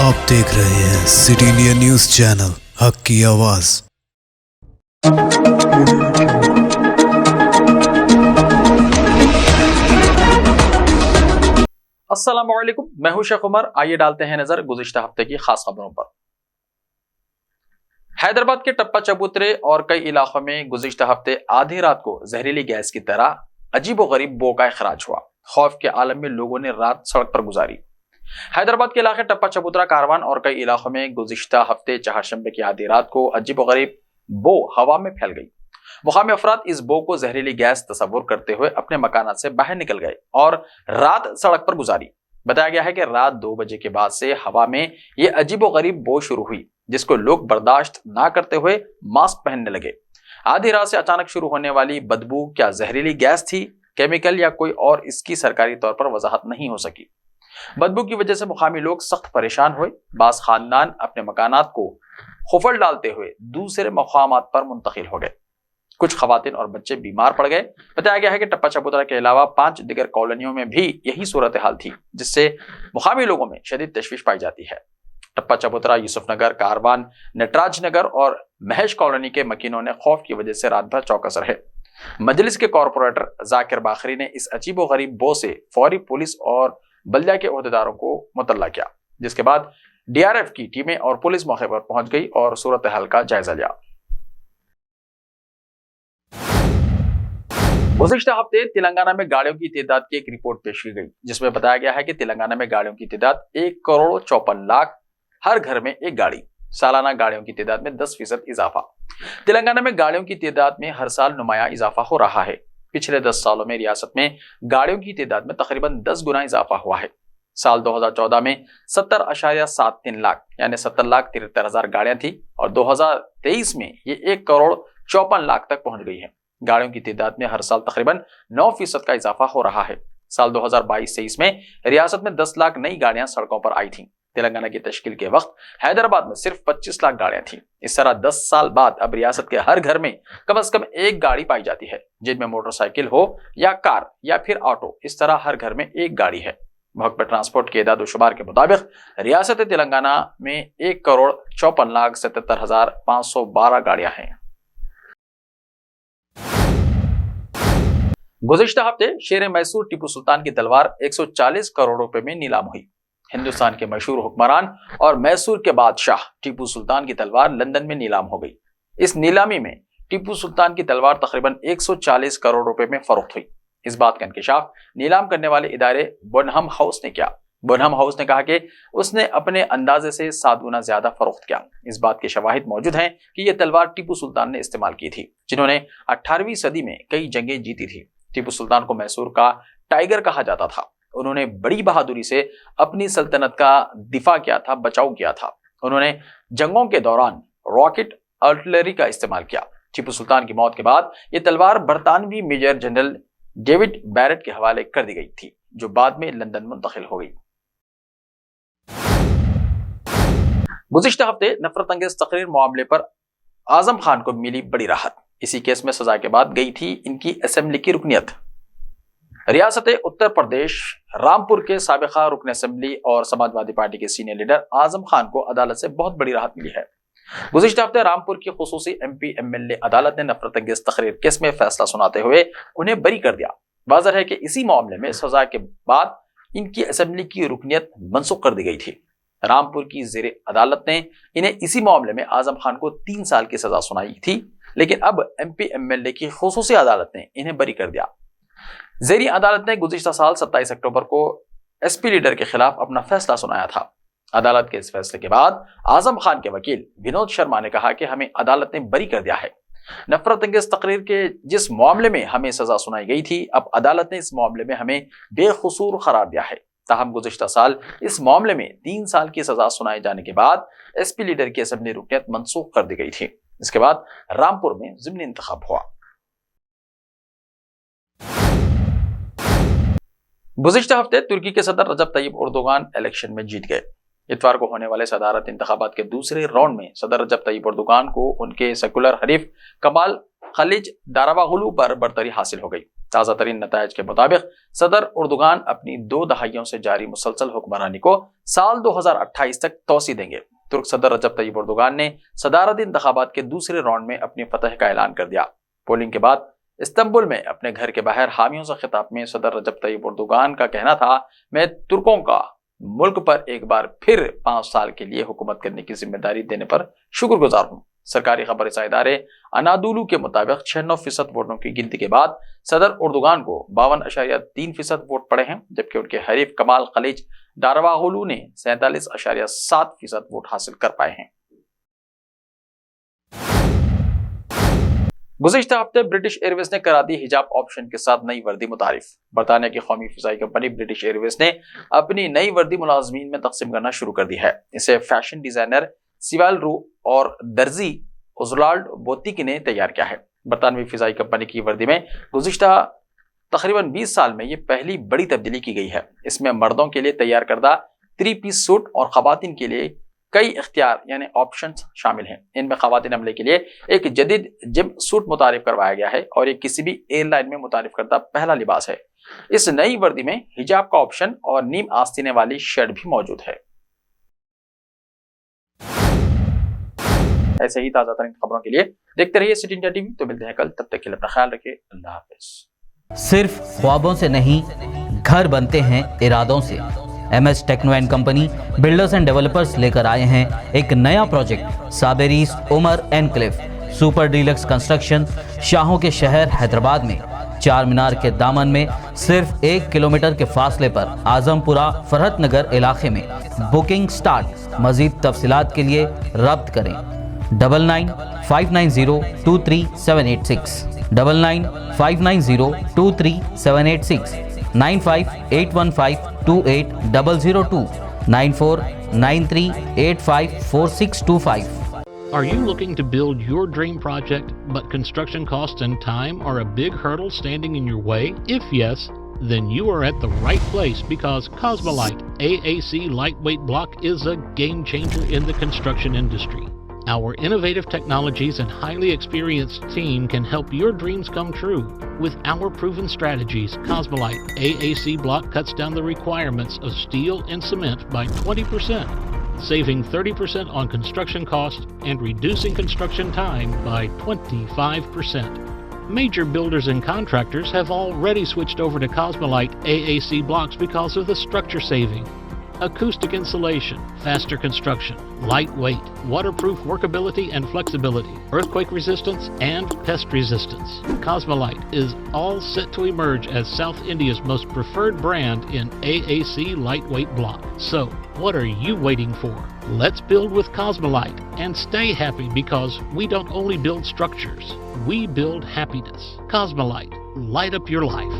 आप देख रहे हैं सिटी इंडिया न्यूज चैनल हक की आवाज। अस्सलाम वालेकुम, मैं हूं शेख उमर। आइए डालते हैं नजर गुज़िश्ता हफ्ते की खास खबरों पर। हैदराबाद के टप्पा चबूतरे और कई इलाकों में गुज़िश्ता हफ्ते आधी रात को जहरीली गैस की तरह अजीबोगरीब बो का इखराज हुआ। खौफ के आलम में लोगों ने रात सड़क पर गुजारी। हैदराबाद के इलाके टप्पा चबूतरा, कारवान और कई इलाकों में गुज़िश्ता हफ्ते चहारशंबे की आधी रात को अजीबोगरीब बो हवा में फैल गई। मुकामी अफराद इस बो को जहरीली गैस तस्वुर करते हुए अपने मकानात से बाहर निकल गए और रात सड़क पर गुजारी। बताया गया है कि रात 2 बजे के बाद से हवा में ये अजीबोगरीब बो शुरू हुई, जिसको लोग बर्दाश्त ना करते हुए मास्क पहनने लगे। आधी रात से अचानक शुरू होने वाली बदबू क्या जहरीली गैस थी, केमिकल या कोई और, इसकी सरकारी तौर पर वजाहत नहीं हो सकी। बदबू की वजह से मुकामी लोग सख्त परेशान हुए। बास खानदान अपने मकानात को खुफल डालते हुए दूसरे मकामात पर मुंतकिल हो गए। कुछ खवातीन और बच्चे बीमार पड़ गए। बताया गया है कि टप्पा चबूतरा के अलावा 5 दिगर कॉलोनियों में भी यही सूरत हाल थी, जिससे मुकामी लोगों में शदीद तशवीश पाई जाती है। टप्पा चबूतरा, यूसुफ नगर, कारवान, नटराज नगर और महेश कॉलोनी के मकीनों ने खौफ की वजह से रात भर चौकस रहे। मजलिस के कॉरपोरेटर जाकिर बाखरी ने इस अजीबोगरीब बो से फौरी पुलिस और बल्दिया के ओहदेदारों को मुतल्ला किया, जिसके बाद डीआरएफ की टीमें और पुलिस मौके पर पहुंच गई और सूरत हाल का जायजा लिया। गुज़िश्ता हफ्ते तेलंगाना में गाड़ियों की तादाद की एक रिपोर्ट पेश की गई, जिसमें बताया गया है कि तेलंगाना में गाड़ियों की तादाद 1,54,00,000, हर घर में एक गाड़ी। सालाना गाड़ियों की तादाद में 10% इजाफा। तेलंगाना में गाड़ियों की तादाद में हर साल नुमाया इजाफा हो रहा है। पिछले 10 सालों में रियासत में गाड़ियों की तादाद में तकरीबन 10 गुना इजाफा हुआ है। साल 2014 में 70.73 लाख यानी 70,73,000 गाड़ियां थी और 2023 में ये 1,54,00,000 तक पहुंच गई है। गाड़ियों की तादाद में हर साल तकरीबन 9% का इजाफा हो रहा है। साल 2022-23 में रियासत में 10 लाख नई गाड़ियां सड़कों पर आई थीं। तेलंगाना की तश्कील के वक्त हैदराबाद में सिर्फ 25 लाख गाड़ियां थीं। इस तरह 10 साल बाद अब रियासत के हर घर में कम से कम एक गाड़ी पाई जाती है, जिनमें मोटरसाइकिल हो या कार या फिर ऑटो। इस तरह हर घर में एक गाड़ी है। महकमा ट्रांसपोर्ट के एदाद शुमार के मुताबिक रियासत तेलंगाना में 1,54,77,512 गाड़ियां हैं। गुज़िश्ता हफ्ते शेर मैसूर टीपू सुल्तान की तलवार 140 करोड़ रुपए में नीलाम हुई। हिंदुस्तान के मशहूर हुक्मरान और मैसूर के बादशाह टीपू सुल्तान की तलवार लंदन में नीलाम हो गई। इस नीलामी में टीपू सुल्तान की तलवार तकरीबन 140 करोड़ रुपए में फरोख्त हुई। इस बात का इंकशाफ नीलाम करने वाले इदारे बुनहम हाउस ने किया। बुनहम हाउस ने कहा कि उसने अपने अंदाजे से 7 गुना ज्यादा फरोख्त किया। इस बात के शवाहिद मौजूद हैं कि यह तलवार टीपू सुल्तान ने इस्तेमाल की थी, जिन्होंने 18वीं सदी में कई जंगें जीती थी। टीपू सुल्तान को मैसूर का टाइगर कहा जाता था। उन्होंने बड़ी बहादुरी से अपनी सल्तनत का दिफा किया था, बचाव किया था। उन्होंने जंगों के दौरान रॉकेट आर्टिलरी का इस्तेमाल किया। टीपू सुल्तान की मौत के बाद यह तलवार बरतानवी मेजर जनरल डेविड बैरेट के हवाले कर दी गई थी, जो बाद में लंदन मुंतकिल हो गई। गुज़िश्ता हफ्ते नफरत अंगेज तकरीर मामले पर आजम खान को मिली बड़ी राहत। इसी केस में सजा के बाद गई थी इनकी असेंबली की रुकनियत। रियासत उत्तर प्रदेश रामपुर के साबिका रुकन असेंबली और समाजवादी पार्टी के सीनियर लीडर आजम खान को अदालत से बहुत बड़ी राहत मिली है। गुज़िश्ता हफ्ते रामपुर की खुसूसी MP MLA अदालत ने नफरत अंगेज तकरीर केस में फैसला सुनाते हुए उन्हें बरी कर दिया। वाज़ेह है कि इसी मामले में सजा के बाद इनकी असेंबली की रुकनियत मनसूख कर दी गई थी। रामपुर की ज़ेर अदालत ने इन्हें इसी मामले में आजम खान को 3 साल की सजा सुनाई थी, लेकिन अब MP MLA की खुसूसी अदालत ने इन्हें बरी कर दिया। ज़ेरी अदालत ने गुज़िश्ता साल 27 अक्टूबर को SP लीडर के खिलाफ अपना फैसला सुनाया था। अदालत के इस फैसले के बाद आजम खान के वकील विनोद शर्मा ने कहा कि हमें अदालत ने बरी कर दिया है। नफरत अंगेज तकरीर के जिस मामले में हमें सजा सुनाई गई थी, अब अदालत ने इस मामले में हमें बेकसूर करार दिया है। ताहम गुज़िश्ता साल इस मामले में 3 साल की सजा सुनाए जाने के बाद SP लीडर की असेंबली रुकनियत मनसूख कर दी गई थी। इसके बाद रामपुर में ज़िमनी इंतखाब हुआ। गुज़िश्ता हफ्ते तुर्की के सदर रजब तय्यब एर्दोगान इलेक्शन में जीत गए। इतवार को होने वाले सदारत इंतखाबात के दूसरे राउंड में सदर रजब तय्यब एर्दोगान को उनके सेकुलर हरीफ कमाल खलीज दारावागुलू पर बरतरी हासिल हो गई। تازہ ترین نتائج کے مطابق صدر اردوغان اپنی 2 دہائیوں سے جاری مسلسل حکمرانی کو سال 2028 تک توسیع دیں گے۔ ترک صدر رجب طیب اردوغان نے صدارتی انتخابات کے دوسرے راؤنڈ میں اپنی فتح کا اعلان کر دیا۔ پولنگ کے بعد استنبول میں اپنے گھر کے باہر حامیوں سے خطاب میں صدر رجب طیب اردوغان کا کہنا تھا، میں ترکوں کا ملک پر ایک بار پھر 5 سال کے لیے حکومت کرنے کی ذمہ داری دینے پر شکر گزار ہوں۔ سرکاری خبر رساں ادارے انادولو کے مطابق 96% ووٹوں کی گنتی کے بعد صدر اردوغان کو 52.3% ووٹ پڑے ہیں، جبکہ ان کے حریف کمال خلیج دارواغلو نے 47.7% ووٹ حاصل کر پائے ہیں۔ گزشتہ ہفتے برٹش ایئر ویز نے کرا دی حجاب آپشن کے ساتھ نئی وردی متعارف۔ برطانیہ کی قومی فضائی کمپنی برٹش ایئر ویز نے اپنی نئی وردی ملازمین میں تقسیم کرنا شروع کر دی ہے۔ اسے فیشن ڈیزائنر سیوال رو اور درزی اوزلالڈ بوتیک نے تیار کیا ہے۔ برطانوی فضائی کمپنی کی وردی میں گزشتہ تقریباً 20 سال میں یہ پہلی بڑی تبدیلی کی گئی ہے۔ اس میں مردوں کے لیے تیار کردہ 3 پیس سوٹ اور خواتین کے لیے کئی اختیار یعنی آپشنز شامل ہیں۔ ان میں خواتین عملے کے لیے ایک جدید جم سوٹ متعارف کروایا گیا ہے اور یہ کسی بھی ایئر لائن میں متعارف کردہ پہلا لباس ہے۔ اس نئی وردی میں حجاب کا آپشن اور نیم آستینے والی شرٹ بھی موجود ہے۔ ایسے ہی تازہ ترین خبروں کے لیے دیکھتے رہیے سٹی انڈیا ٹی وی۔ تو ملتے ہیں کل، تب تک کے لیے اپنا خیال رکھیے۔ اللہ حافظ۔ صرف خوابوں سے نہیں، گھر بنتے ہیں ارادوں سے۔ M S techno and company builders and developers لے کر آئے ہیں ایک نیا پروجیکٹ، صابریز Umar enclave super deluxe construction, شاہوں کے شہر حیدرآباد میں، چار مینار کے دامن میں، صرف 1 کلومیٹر کے فاصلے پر، اعظم پورہ فرحت نگر علاقے میں۔ Booking start. مزید تفصیلات کے لیے رابطہ کریں 9959023786 9959023786 9581528002 9493854625. Are you looking to build your dream project, but construction costs and time are a big hurdle standing in your way? If yes, then you are at the right place, because Cosmolite AAC lightweight block is a game changer in the construction industry. Our innovative technologies and highly experienced team can help your dreams come true. With our proven strategies, Cosmolite AAC block cuts down the requirements of steel and cement by 20%, saving 30% on construction costs and reducing construction time by 25%. Major builders and contractors have already switched over to Cosmolite AAC blocks because of the structure saving. Acoustic insulation, faster construction, lightweight, waterproof workability and flexibility, earthquake resistance and pest resistance. Cosmolite is all set to emerge as South India's most preferred brand in AAC lightweight block. So, what are you waiting for? Let's build with Cosmolite and stay happy, because we don't only build structures, we build happiness. Cosmolite, light up your life.